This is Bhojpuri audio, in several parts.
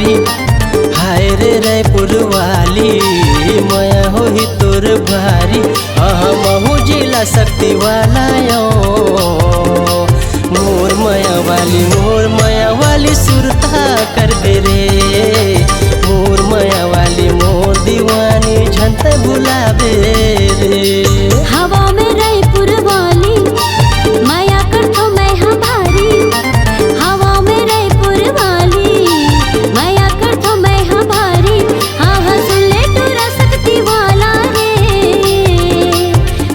भारी। हाय रे रायपुर वाली मया होही तोर भारी। महू जिला शक्ति वाला यो मोर माया वाली सुरता कर दे रे। मोर माया वाली मोर दीवानी झंत बुलावे रे। हवा में रायपुर वाली माया कर तो मैं हाँ भारी। हवा में रायपुर वाली माया कर तो मैं हाँ भारी। हाँ हाँ सुन ले टूरा शक्ति वाला रे।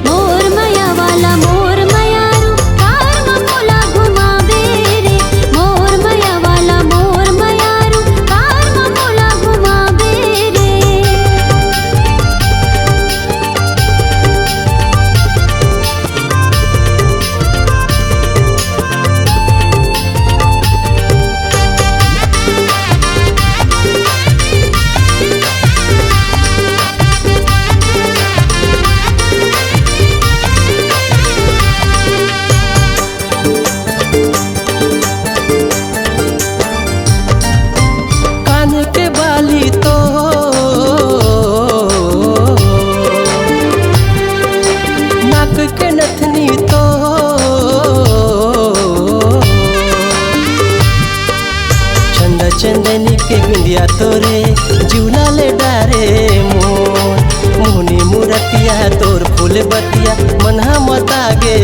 मोर माया वाला मोर मायारू कार में मोला घुमावे रे। मोर माया वाला मोर मायारू कार में मोला घुमावे रे। कान के बाली तो नाक के नथनी तो चंदा चंदनी के बिंदिया तोरे जुला ले डारे मोर। मुनी मुरतिया तोर फूल बतिया मनहा मतागे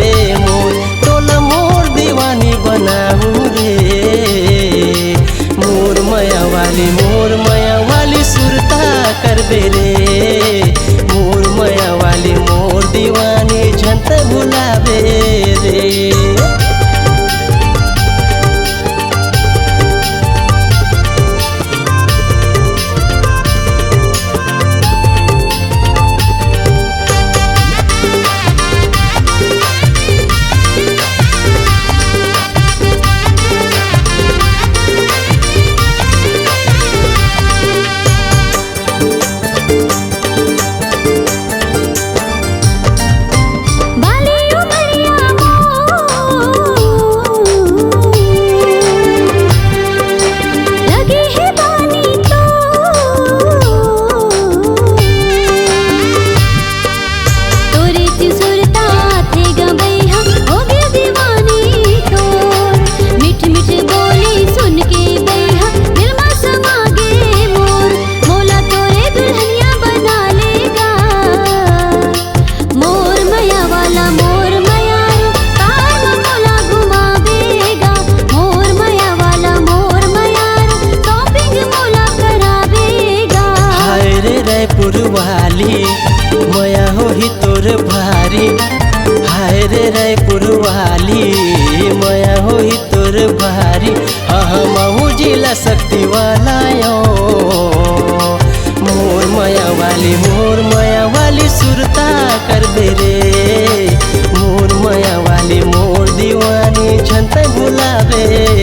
मोर। टोला मोर दीवानी बनाहू रे। मोर माया वाली सुरता कर बे रे। मोर माया वाली मोर दीवानी झंत बुलावे रे। बाली उमरिया लगी है बानी तो तोरे सुरता थे गई हम हो गए दीवानी तोर। मिठ मिठ बोली सुन के गई हम दिल में समा गे मोर। मोला तोरे दुल्हनिया बना लेगा। मोर माया वाला मोर मायारू कार में मोला घुमावेगा। मोर माया वाला मोर मायारू शॉपिंग मोला करावेगा। हाय रे रायपुर वाली मया होही तोर भारी। हाय रे रायपुर वाली मया होही तोर भारी। महू जिला शक्ति वाला यो मोर माया वाली सुरता कर दे रे। मोर माया वाली मोर दीवानी झंत बुलावे